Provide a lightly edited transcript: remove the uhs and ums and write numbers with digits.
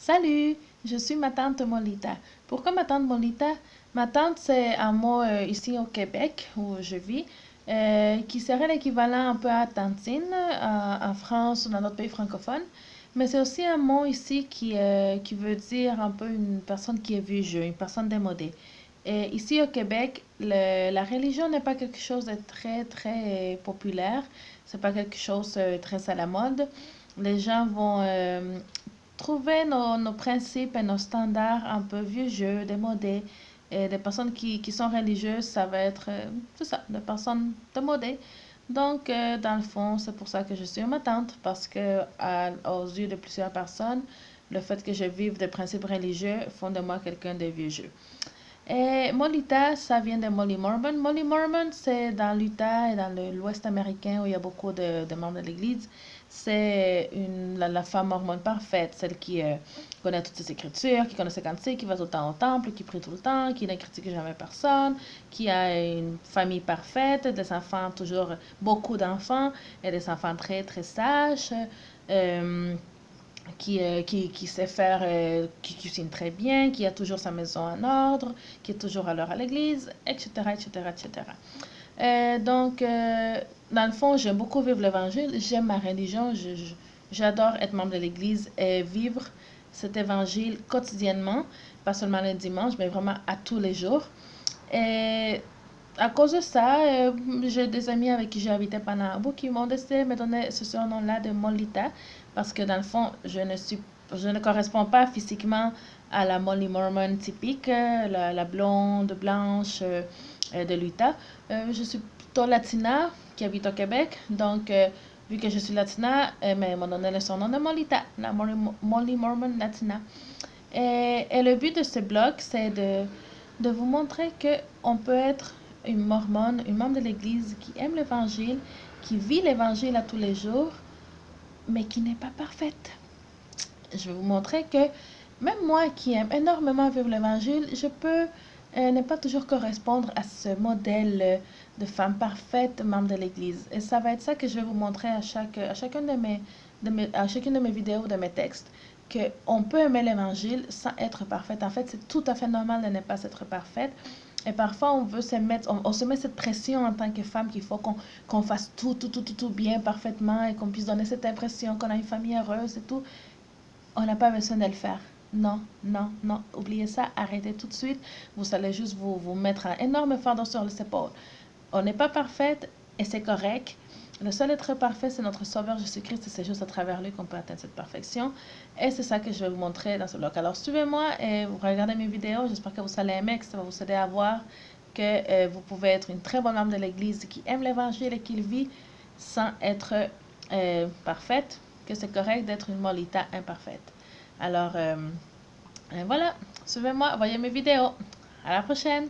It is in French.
Salut, je suis ma tante Molita. Pourquoi ma tante Molita? Ma tante, c'est un mot ici au Québec où je vis, qui serait l'équivalent un peu à tantine en France ou dans d'autres pays francophones. Mais c'est aussi un mot ici qui veut dire un peu une personne qui est vieux, une personne démodée. Et ici au Québec, la religion n'est pas quelque chose de très populaire. C'est pas quelque chose très à la mode. Les gens vont trouver nos principes et nos standards un peu vieux jeu, démodés. Et des personnes qui sont religieuses, ça va être, c'est ça, des personnes démodées. Donc, dans le fond, c'est pour ça que je suis ma tante, parce que aux yeux de plusieurs personnes, le fait que je vive des principes religieux font de moi quelqu'un de vieux jeu. Et Molita, ça vient de Molly Mormon. Molly Mormon, c'est dans l'Utah et dans l'Ouest américain où il y a beaucoup de membres de l'Église. C'est la femme mormone parfaite, celle qui connaît toutes ses écritures, qui connaît ses cantiques, qui va tout le temps au temple, qui prie tout le temps, qui ne critique jamais personne, qui a une famille parfaite, des enfants, toujours beaucoup d'enfants, et des enfants très sages. Euh, qui sait faire, qui cuisine très bien, qui a toujours sa maison en ordre, qui est toujours à l'heure à l'église, etc., etc., etc. Donc, dans le fond, j'aime beaucoup vivre l'évangile, j'aime ma religion, j'adore être membre de l'église et vivre cet évangile quotidiennement, pas seulement le dimanche, mais vraiment à tous les jours. Et à cause de ça, j'ai des amis avec qui j'ai habité pendant un bout qui m'ont décidé de me donner ce surnom-là de Molita, parce que dans le fond, je ne corresponds pas physiquement à la Molly Mormon typique, la blonde, blanche de l'Utah. Je suis plutôt latina, qui habite au Québec, donc vu que je suis latina, ils m'ont donné le surnom de Molita, la Molly Mormon latina. Et le but de ce blog, c'est de vous montrer que on peut être une mormone, une membre de l'Église qui aime l'Évangile, qui vit l'Évangile à tous les jours, mais qui n'est pas parfaite. Je vais vous montrer que même moi qui aime énormément vivre l'Évangile, je peux ne pas toujours correspondre à ce modèle de femme parfaite, membre de l'Église. Et ça va être ça que je vais vous montrer à chacune à chacune de mes vidéos, de mes textes, qu'on peut aimer l'Évangile sans être parfaite. En fait, c'est tout à fait normal de ne pas être parfaite. Et parfois, on veut se mettre, on se met cette pression en tant que femme qu'il faut qu'on fasse tout bien, parfaitement, et qu'on puisse donner cette impression qu'on a une famille heureuse et tout. On n'a pas besoin de le faire. Non, non, non. Oubliez ça, arrêtez tout de suite. Vous allez juste vous mettre un énorme fardeau sur les épaules. On n'est pas parfaite et c'est correct. Le seul être parfait, c'est notre Sauveur Jésus-Christ et c'est juste à travers lui qu'on peut atteindre cette perfection. Et c'est ça que je vais vous montrer dans ce blog. Alors suivez-moi et vous regardez mes vidéos. J'espère que vous allez aimer, que ça va vous aider à voir que vous pouvez être une très bonne membre de l'Église qui aime l'Évangile et qui le vit sans être parfaite, que c'est correct d'être une Molita imparfaite. Alors, voilà, suivez-moi, voyez mes vidéos. À la prochaine!